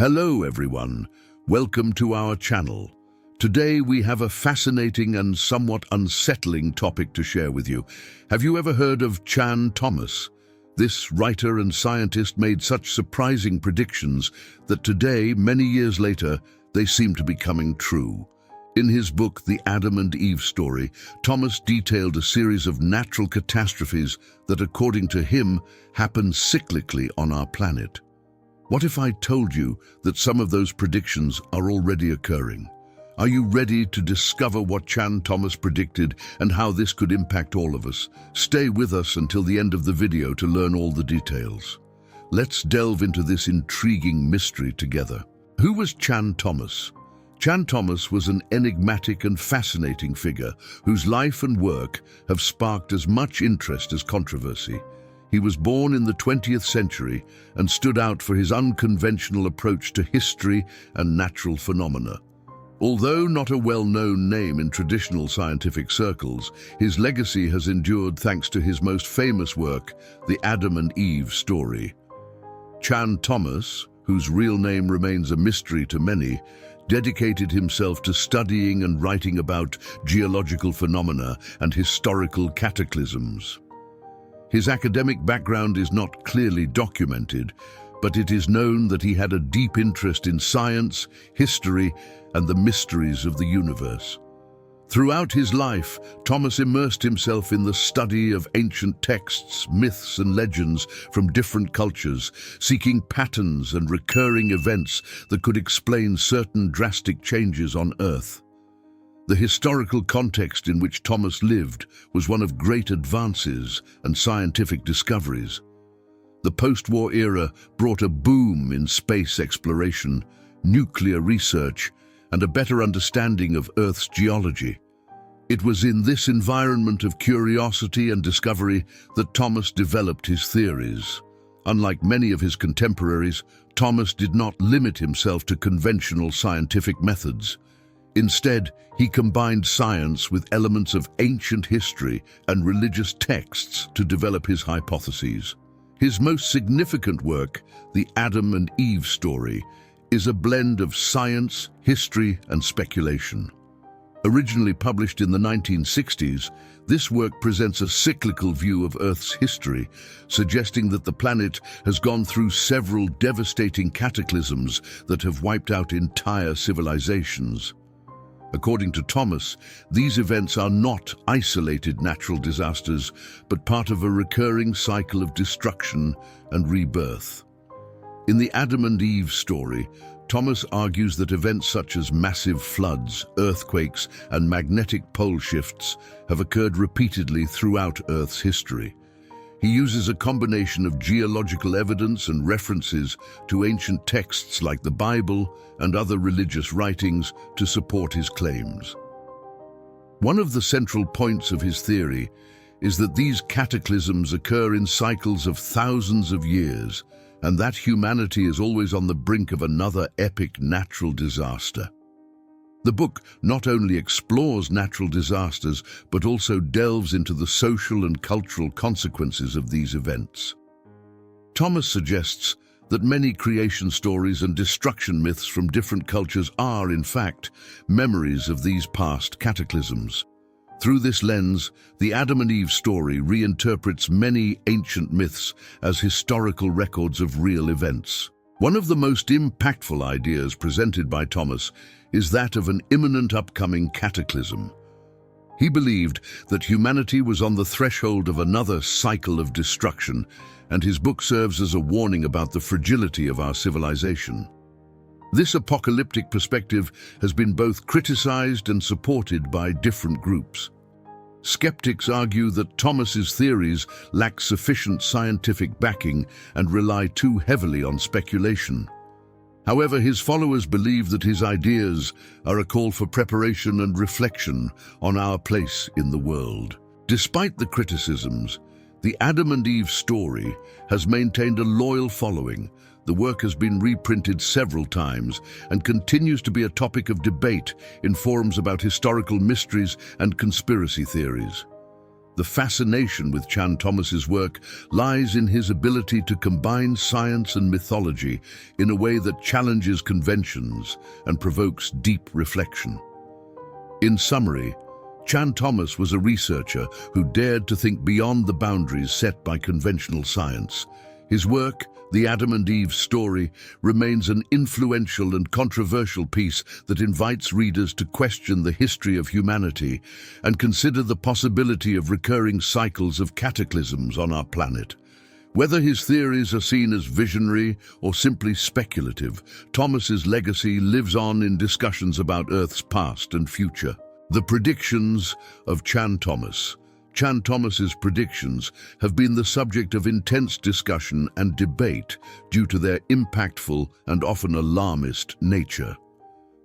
Hello everyone, welcome to our channel. Today we have a fascinating and somewhat unsettling topic to share with you. Have you ever heard of Chan Thomas? This writer and scientist made such surprising predictions that today, many years later, they seem to be coming true. In his book, The Adam and Eve Story, Thomas detailed a series of natural catastrophes that, according to him, happen cyclically on our planet. What if I told you that some of those predictions are already occurring? Are you ready to discover what Chan Thomas predicted and how this could impact all of us? Stay with us until the end of the video to learn all the details. Let's delve into this intriguing mystery together. Who was Chan Thomas? Chan Thomas was an enigmatic and fascinating figure whose life and work have sparked as much interest as controversy. He was born in the 20th century and stood out for his unconventional approach to history and natural phenomena. Although not a well-known name in traditional scientific circles, his legacy has endured thanks to his most famous work, The Adam and Eve Story. Chan Thomas, whose real name remains a mystery to many, dedicated himself to studying and writing about geological phenomena and historical cataclysms. His academic background is not clearly documented, but it is known that he had a deep interest in science, history, and the mysteries of the universe. Throughout his life, Thomas immersed himself in the study of ancient texts, myths, and legends from different cultures, seeking patterns and recurring events that could explain certain drastic changes on Earth. The historical context in which Thomas lived was one of great advances and scientific discoveries. The post-war era brought a boom in space exploration, nuclear research, and a better understanding of Earth's geology. It was in this environment of curiosity and discovery that Thomas developed his theories. Unlike many of his contemporaries, Thomas did not limit himself to conventional scientific methods. Instead, he combined science with elements of ancient history and religious texts to develop his hypotheses. His most significant work, The Adam and Eve Story, is a blend of science, history, and speculation. Originally published in the 1960s, this work presents a cyclical view of Earth's history, suggesting that the planet has gone through several devastating cataclysms that have wiped out entire civilizations. According to Thomas, these events are not isolated natural disasters, but part of a recurring cycle of destruction and rebirth. In The Adam and Eve Story, Thomas argues that events such as massive floods, earthquakes, and magnetic pole shifts have occurred repeatedly throughout Earth's history. He uses a combination of geological evidence and references to ancient texts like the Bible and other religious writings to support his claims. One of the central points of his theory is that these cataclysms occur in cycles of thousands of years, and that humanity is always on the brink of another epic natural disaster. The book not only explores natural disasters, but also delves into the social and cultural consequences of these events. Thomas suggests that many creation stories and destruction myths from different cultures are, in fact, memories of these past cataclysms. Through this lens, the Adam and Eve story reinterprets many ancient myths as historical records of real events. One of the most impactful ideas presented by Thomas is that of an imminent upcoming cataclysm. He believed that humanity was on the threshold of another cycle of destruction, and his book serves as a warning about the fragility of our civilization. This apocalyptic perspective has been both criticized and supported by different groups. Skeptics argue that Thomas's theories lack sufficient scientific backing and rely too heavily on speculation. However, his followers believe that his ideas are a call for preparation and reflection on our place in the world. Despite the criticisms, The Adam and Eve Story has maintained a loyal following. The work has been reprinted several times and continues to be a topic of debate in forums about historical mysteries and conspiracy theories. The fascination with Chan Thomas's work lies in his ability to combine science and mythology in a way that challenges conventions and provokes deep reflection. In summary, Chan Thomas was a researcher who dared to think beyond the boundaries set by conventional science. His work, The Adam and Eve Story, remains an influential and controversial piece that invites readers to question the history of humanity and consider the possibility of recurring cycles of cataclysms on our planet. Whether his theories are seen as visionary or simply speculative, Thomas's legacy lives on in discussions about Earth's past and future. The predictions of Chan Thomas. Chan Thomas's predictions have been the subject of intense discussion and debate due to their impactful and often alarmist nature.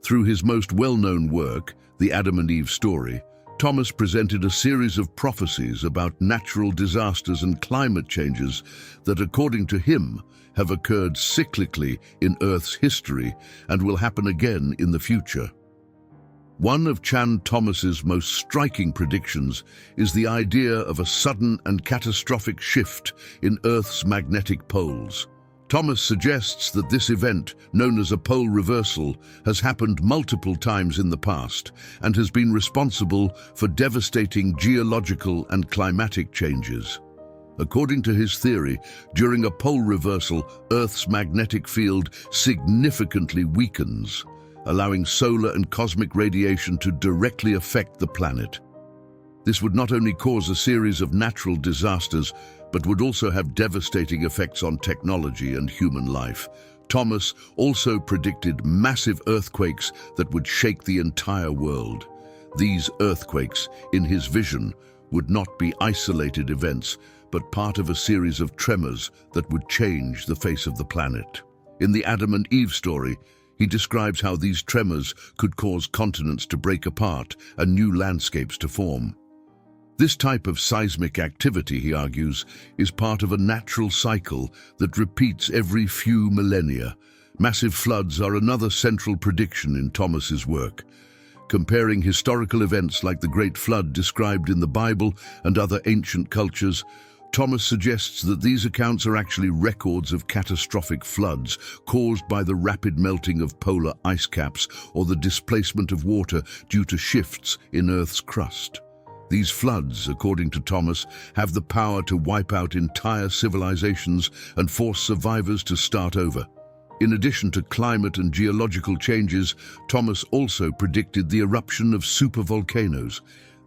Through his most well-known work, The Adam and Eve Story, Thomas presented a series of prophecies about natural disasters and climate changes that, according to him, have occurred cyclically in Earth's history and will happen again in the future. One of Chan Thomas's most striking predictions is the idea of a sudden and catastrophic shift in Earth's magnetic poles. Thomas suggests that this event, known as a pole reversal, has happened multiple times in the past and has been responsible for devastating geological and climatic changes. According to his theory, during a pole reversal, Earth's magnetic field significantly weakens, allowing solar and cosmic radiation to directly affect the planet. This would not only cause a series of natural disasters, but would also have devastating effects on technology and human life. Thomas also predicted massive earthquakes that would shake the entire world. These earthquakes, in his vision, would not be isolated events, but part of a series of tremors that would change the face of the planet. In the Adam and Eve Story, he describes how these tremors could cause continents to break apart and new landscapes to form. This type of seismic activity, he argues, is part of a natural cycle that repeats every few millennia. Massive floods are another central prediction in Thomas's work. Comparing historical events like the Great Flood described in the Bible and other ancient cultures, Thomas suggests that these accounts are actually records of catastrophic floods caused by the rapid melting of polar ice caps or the displacement of water due to shifts in Earth's crust. These floods, according to Thomas, have the power to wipe out entire civilizations and force survivors to start over. In addition to climate and geological changes, Thomas also predicted the eruption of supervolcanoes.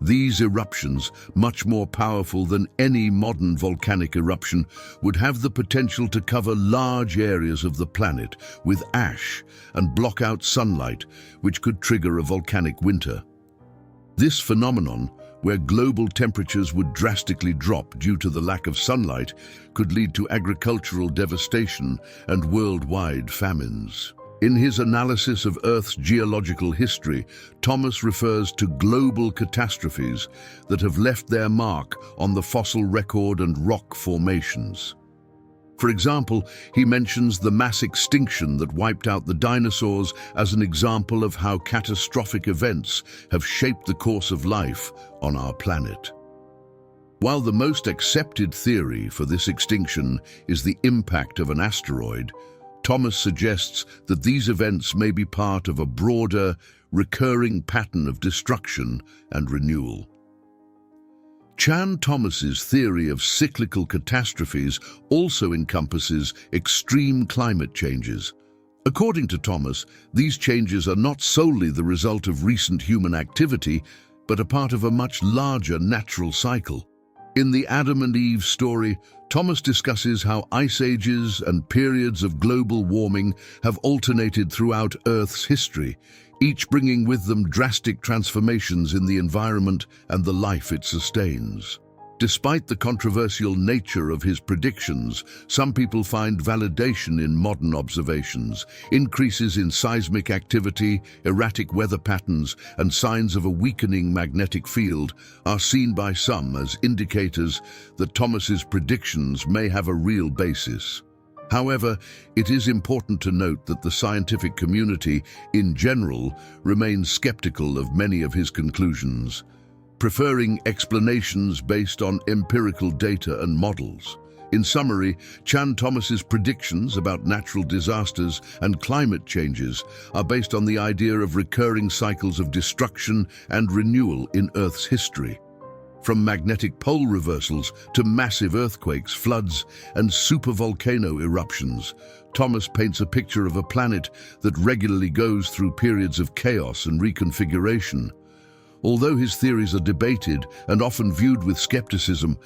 These eruptions, much more powerful than any modern volcanic eruption, would have the potential to cover large areas of the planet with ash and block out sunlight, which could trigger a volcanic winter. This phenomenon, where global temperatures would drastically drop due to the lack of sunlight, could lead to agricultural devastation and worldwide famines. In his analysis of Earth's geological history, Thomas refers to global catastrophes that have left their mark on the fossil record and rock formations. For example, he mentions the mass extinction that wiped out the dinosaurs as an example of how catastrophic events have shaped the course of life on our planet. While the most accepted theory for this extinction is the impact of an asteroid, Thomas suggests that these events may be part of a broader, recurring pattern of destruction and renewal. Chan Thomas's theory of cyclical catastrophes also encompasses extreme climate changes. According to Thomas, these changes are not solely the result of recent human activity, but a part of a much larger natural cycle. In the Adam and Eve Story, Thomas discusses how ice ages and periods of global warming have alternated throughout Earth's history, each bringing with them drastic transformations in the environment and the life it sustains. Despite the controversial nature of his predictions, some people find validation in modern observations. Increases in seismic activity, erratic weather patterns, and signs of a weakening magnetic field are seen by some as indicators that Thomas's predictions may have a real basis. However, it is important to note that the scientific community, in general, remains skeptical of many of his conclusions. preferring explanations based on empirical data and models. In summary, Chan Thomas's predictions about natural disasters and climate changes are based on the idea of recurring cycles of destruction and renewal in Earth's history. From magnetic pole reversals to massive earthquakes, floods, and supervolcano eruptions, Thomas paints a picture of a planet that regularly goes through periods of chaos and reconfiguration. Although his theories are debated and often viewed with skepticism,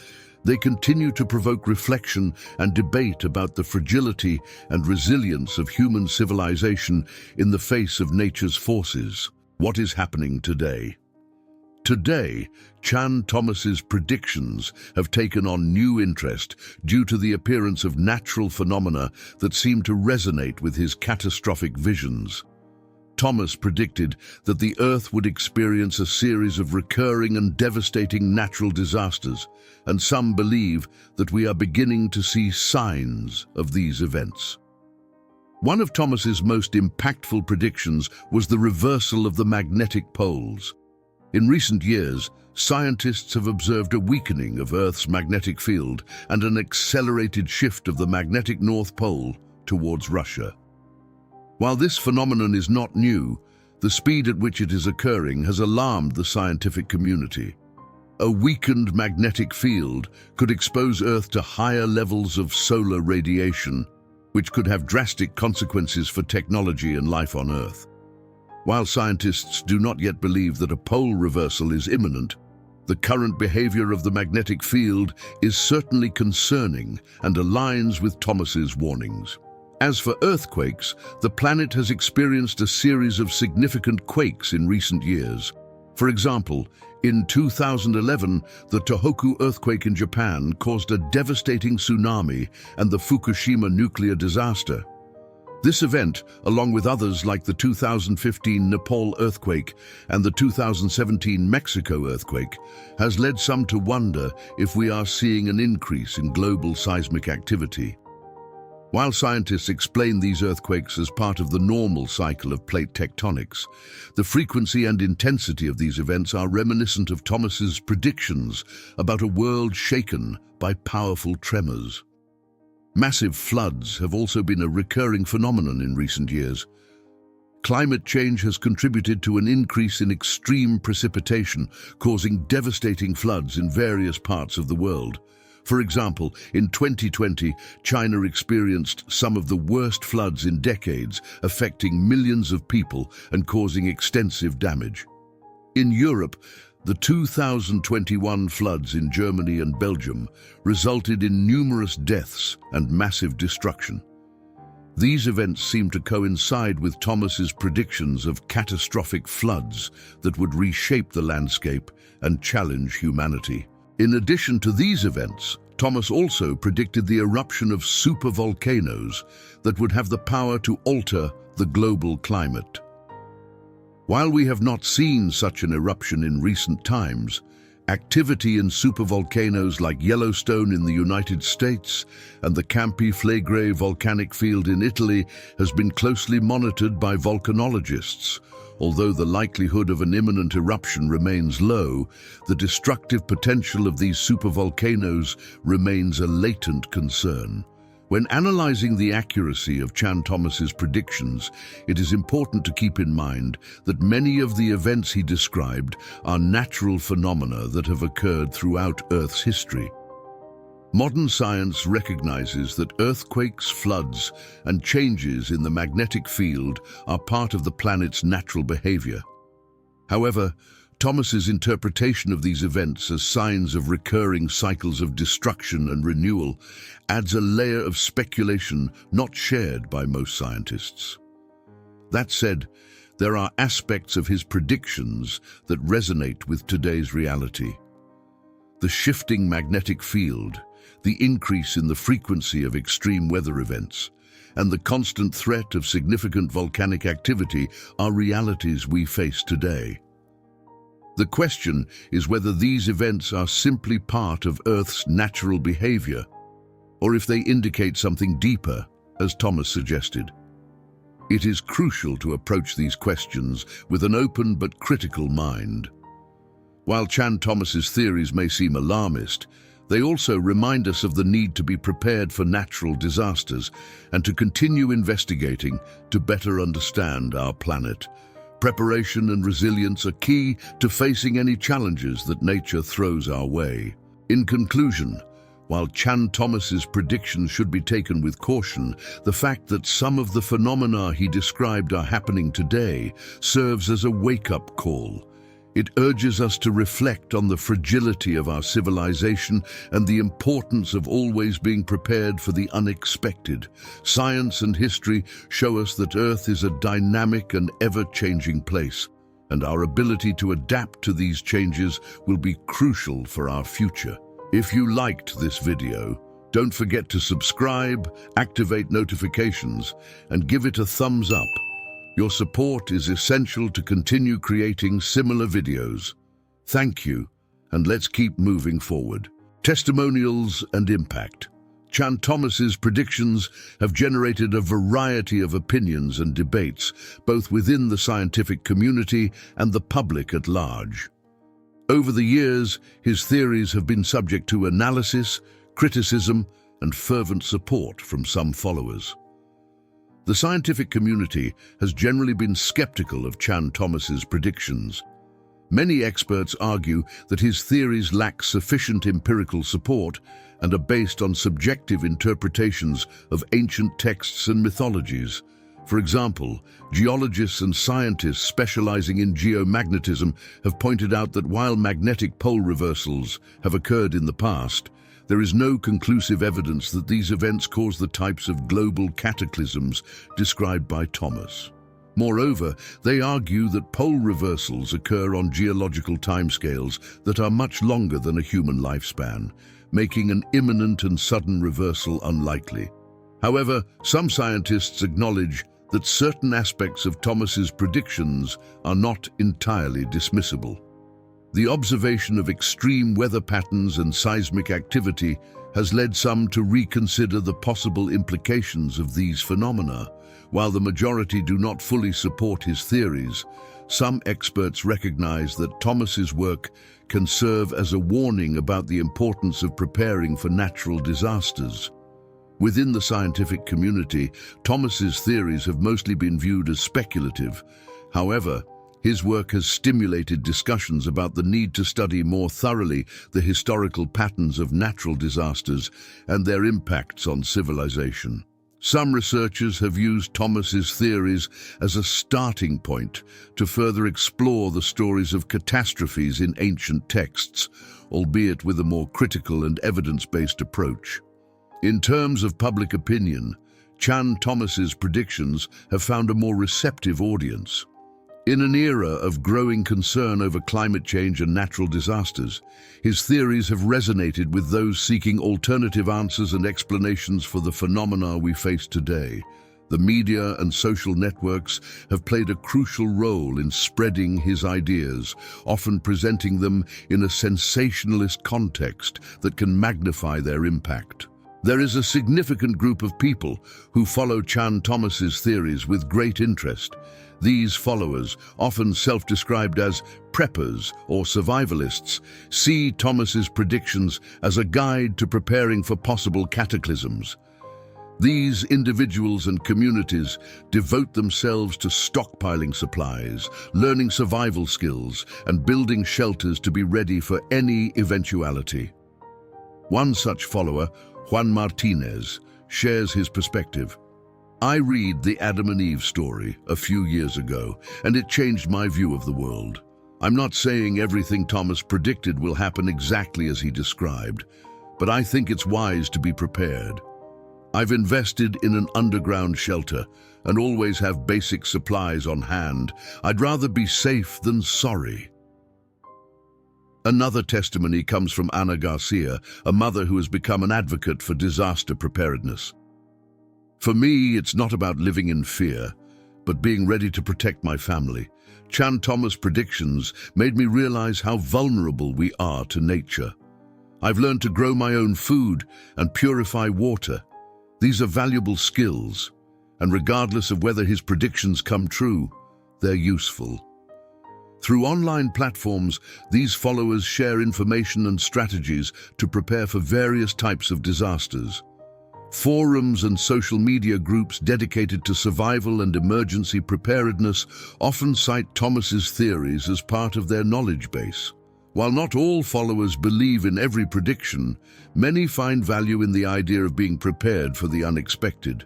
they continue to provoke reflection and debate about the fragility and resilience of human civilization in the face of nature's forces. What is happening today? Today, Chan Thomas's predictions have taken on new interest due to the appearance of natural phenomena that seem to resonate with his catastrophic visions. Thomas predicted that the Earth would experience a series of recurring and devastating natural disasters, and some believe that we are beginning to see signs of these events. One of Thomas's most impactful predictions was the reversal of the magnetic poles. In recent years, scientists have observed a weakening of Earth's magnetic field and an accelerated shift of the magnetic North Pole towards Russia. While this phenomenon is not new, the speed at which it is occurring has alarmed the scientific community. A weakened magnetic field could expose Earth to higher levels of solar radiation, which could have drastic consequences for technology and life on Earth. While scientists do not yet believe that a pole reversal is imminent, the current behavior of the magnetic field is certainly concerning and aligns with Thomas's warnings. As for earthquakes, the planet has experienced a series of significant quakes in recent years. For example, in 2011, the Tohoku earthquake in Japan caused a devastating tsunami and the Fukushima nuclear disaster. This event, along with others like the 2015 Nepal earthquake and the 2017 Mexico earthquake, has led some to wonder if we are seeing an increase in global seismic activity. While scientists explain these earthquakes as part of the normal cycle of plate tectonics, the frequency and intensity of these events are reminiscent of Thomas's predictions about a world shaken by powerful tremors. Massive floods have also been a recurring phenomenon in recent years. Climate change has contributed to an increase in extreme precipitation, causing devastating floods in various parts of the world. For example, in 2020, China experienced some of the worst floods in decades, affecting millions of people and causing extensive damage. In Europe, the 2021 floods in Germany and Belgium resulted in numerous deaths and massive destruction. These events seem to coincide with Thomas's predictions of catastrophic floods that would reshape the landscape and challenge humanity. In addition to these events, Thomas also predicted the eruption of supervolcanoes that would have the power to alter the global climate. While we have not seen such an eruption in recent times, activity in supervolcanoes like Yellowstone in the United States and the Campi Flegrei volcanic field in Italy has been closely monitored by volcanologists. Although the likelihood of an imminent eruption remains low, the destructive potential of these supervolcanoes remains a latent concern. When analyzing the accuracy of Chan Thomas's predictions, it is important to keep in mind that many of the events he described are natural phenomena that have occurred throughout Earth's history. Modern science recognizes that earthquakes, floods, and changes in the magnetic field are part of the planet's natural behavior. However, Thomas's interpretation of these events as signs of recurring cycles of destruction and renewal adds a layer of speculation not shared by most scientists. That said, there are aspects of his predictions that resonate with today's reality. The shifting magnetic field, the increase in the frequency of extreme weather events, and the constant threat of significant volcanic activity are realities we face today. The question is whether these events are simply part of Earth's natural behavior, or if they indicate something deeper, as Thomas suggested. It is crucial to approach these questions with an open but critical mind. While Chan Thomas's theories may seem alarmist, they also remind us of the need to be prepared for natural disasters and to continue investigating to better understand our planet. Preparation and resilience are key to facing any challenges that nature throws our way. In conclusion, while Chan Thomas's predictions should be taken with caution, the fact that some of the phenomena he described are happening today serves as a wake-up call. It urges us to reflect on the fragility of our civilization and the importance of always being prepared for the unexpected. Science and history show us that Earth is a dynamic and ever-changing place, and our ability to adapt to these changes will be crucial for our future. If you liked this video, don't forget to subscribe, activate notifications, and give it a thumbs up. Your support is essential to continue creating similar videos. Thank you, and let's keep moving forward. Testimonials and impact. Chan Thomas's predictions have generated a variety of opinions and debates, both within the scientific community and the public at large. Over the years, his theories have been subject to analysis, criticism, and fervent support from some followers. The scientific community has generally been skeptical of Chan Thomas's predictions. Many experts argue that his theories lack sufficient empirical support and are based on subjective interpretations of ancient texts and mythologies. For example, geologists and scientists specializing in geomagnetism have pointed out that while magnetic pole reversals have occurred in the past, there is no conclusive evidence that these events cause the types of global cataclysms described by Thomas. Moreover, they argue that pole reversals occur on geological timescales that are much longer than a human lifespan, making an imminent and sudden reversal unlikely. However, some scientists acknowledge that certain aspects of Thomas's predictions are not entirely dismissible. The observation of extreme weather patterns and seismic activity has led some to reconsider the possible implications of these phenomena. While the majority do not fully support his theories, some experts recognize that Thomas's work can serve as a warning about the importance of preparing for natural disasters. Within the scientific community, Thomas's theories have mostly been viewed as speculative. However, his work has stimulated discussions about the need to study more thoroughly the historical patterns of natural disasters and their impacts on civilization. Some researchers have used Thomas's theories as a starting point to further explore the stories of catastrophes in ancient texts, albeit with a more critical and evidence-based approach. In terms of public opinion, Chan Thomas's predictions have found a more receptive audience. In an era of growing concern over climate change and natural disasters, his theories have resonated with those seeking alternative answers and explanations for the phenomena we face today. The media and social networks have played a crucial role in spreading his ideas, often presenting them in a sensationalist context that can magnify their impact. There is a significant group of people who follow Chan Thomas's theories with great interest. These followers, often self-described as preppers or survivalists, see Thomas's predictions as a guide to preparing for possible cataclysms. These individuals and communities devote themselves to stockpiling supplies, learning survival skills, and building shelters to be ready for any eventuality. One such follower, Juan Martinez, shares his perspective. I read the Adam and Eve story a few years ago, and it changed my view of the world. I'm not saying everything Thomas predicted will happen exactly as he described, but I think it's wise to be prepared. I've invested in an underground shelter and always have basic supplies on hand. I'd rather be safe than sorry. Another testimony comes from Ana Garcia, a mother who has become an advocate for disaster preparedness. For me, it's not about living in fear, but being ready to protect my family. Chan Thomas' predictions made me realize how vulnerable we are to nature. I've learned to grow my own food and purify water. These are valuable skills, and regardless of whether his predictions come true, they're useful. Through online platforms, these followers share information and strategies to prepare for various types of disasters. Forums and social media groups dedicated to survival and emergency preparedness often cite Thomas's theories as part of their knowledge base. While not all followers believe in every prediction, many find value in the idea of being prepared for the unexpected.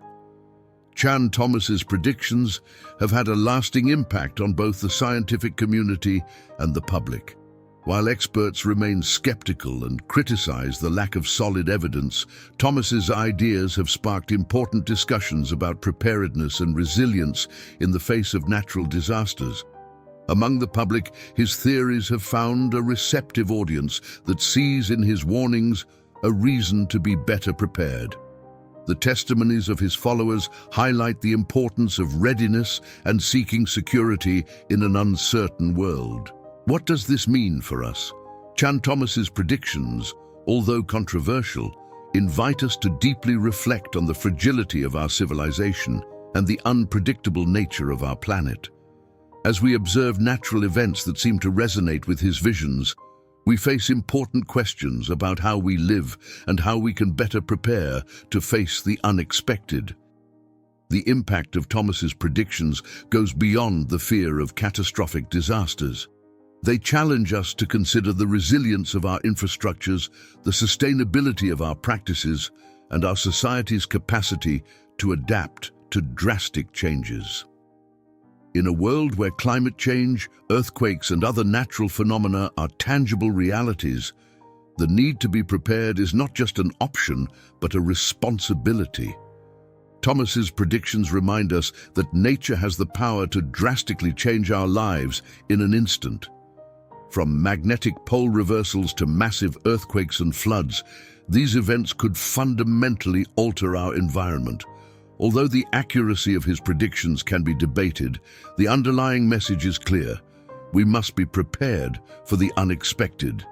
Chan Thomas's predictions have had a lasting impact on both the scientific community and the public. While experts remain skeptical and criticize the lack of solid evidence, Thomas's ideas have sparked important discussions about preparedness and resilience in the face of natural disasters. Among the public, his theories have found a receptive audience that sees in his warnings a reason to be better prepared. The testimonies of his followers highlight the importance of readiness and seeking security in an uncertain world. What does this mean for us? Chan Thomas's predictions, although controversial, invite us to deeply reflect on the fragility of our civilization and the unpredictable nature of our planet. As we observe natural events that seem to resonate with his visions, we face important questions about how we live and how we can better prepare to face the unexpected. The impact of Thomas's predictions goes beyond the fear of catastrophic disasters. They challenge us to consider the resilience of our infrastructures, the sustainability of our practices, and our society's capacity to adapt to drastic changes. In a world where climate change, earthquakes, and other natural phenomena are tangible realities, the need to be prepared is not just an option, but a responsibility. Thomas's predictions remind us that nature has the power to drastically change our lives in an instant. From magnetic pole reversals to massive earthquakes and floods, these events could fundamentally alter our environment. Although the accuracy of his predictions can be debated, the underlying message is clear. We must be prepared for the unexpected.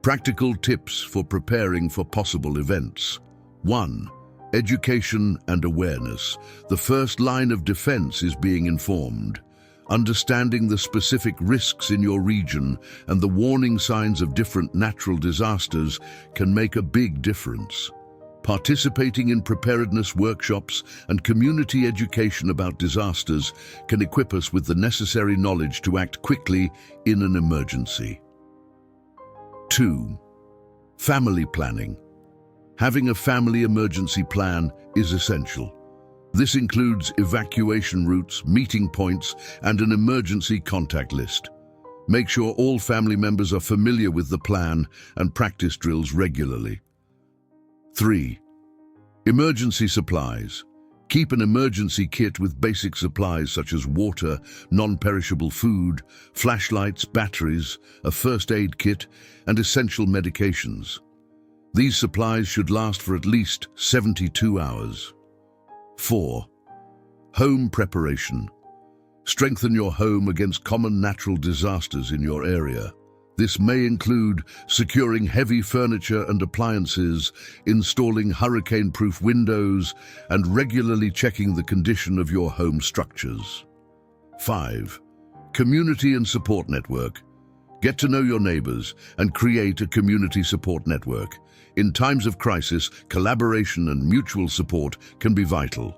Practical tips for preparing for possible events. 1. Education and awareness. The first line of defense is being informed. Understanding the specific risks in your region and the warning signs of different natural disasters can make a big difference. Participating in preparedness workshops and community education about disasters can equip us with the necessary knowledge to act quickly in an emergency. 2. Family planning. Having a family emergency plan is essential. This includes evacuation routes, meeting points, and an emergency contact list. Make sure all family members are familiar with the plan and practice drills regularly. 3. Emergency supplies. Keep an emergency kit with basic supplies such as water, non-perishable food, flashlights, batteries, a first aid kit, and essential medications. These supplies should last for at least 72 hours. 4. Home preparation. Strengthen your home against common natural disasters in your area. This may include securing heavy furniture and appliances, installing hurricane-proof windows, and regularly checking the condition of your home structures. 5. Community and support network. Get to know your neighbors and create a community support network. In times of crisis, collaboration and mutual support can be vital.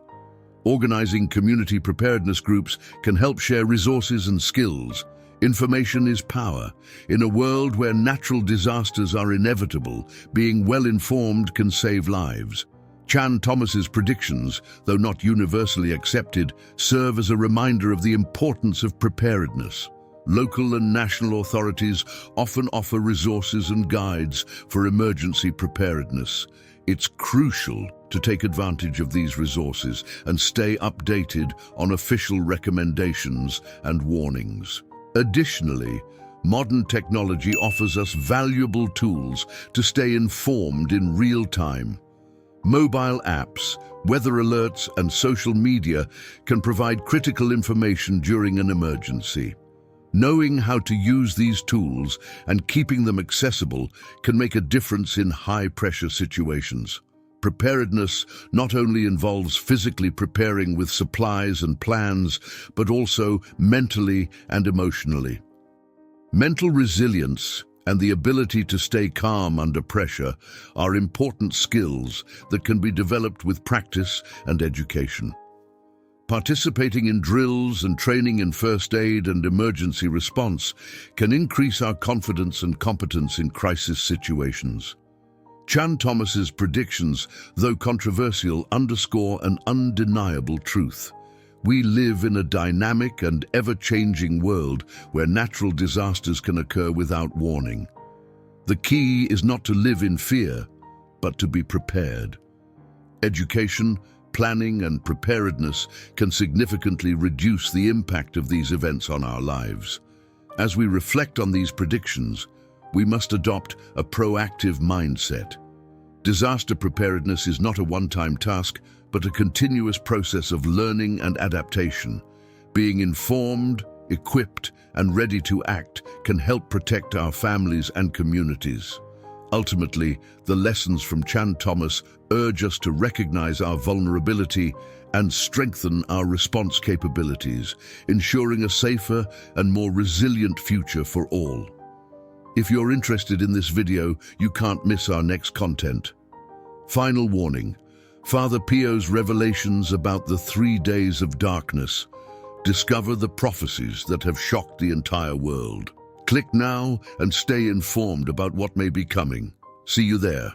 Organizing community preparedness groups can help share resources and skills. Information is power. In a world where natural disasters are inevitable, being well-informed can save lives. Chan Thomas's predictions, though not universally accepted, serve as a reminder of the importance of preparedness. Local and national authorities often offer resources and guides for emergency preparedness. It's crucial to take advantage of these resources and stay updated on official recommendations and warnings. Additionally, modern technology offers us valuable tools to stay informed in real time. Mobile apps, weather alerts, and social media can provide critical information during an emergency. Knowing how to use these tools and keeping them accessible can make a difference in high-pressure situations. Preparedness not only involves physically preparing with supplies and plans, but also mentally and emotionally. Mental resilience and the ability to stay calm under pressure are important skills that can be developed with practice and education. Participating in drills and training in first aid and emergency response can increase our confidence and competence in crisis situations. Chan Thomas's predictions, though controversial, underscore an undeniable truth. We live in a dynamic and ever-changing world where natural disasters can occur without warning. The key is not to live in fear, but to be prepared. Education, planning, and preparedness can significantly reduce the impact of these events on our lives. As we reflect on these predictions, we must adopt a proactive mindset. Disaster preparedness is not a one-time task, but a continuous process of learning and adaptation. Being informed, equipped, and ready to act can help protect our families and communities. Ultimately, the lessons from Chan Thomas urge us to recognize our vulnerability and strengthen our response capabilities, ensuring a safer and more resilient future for all. If you're interested in this video, you can't miss our next content. Final warning: Father Pio's revelations about the 3 days of darkness. Discover the prophecies that have shocked the entire world. Click now and stay informed about what may be coming. See you there.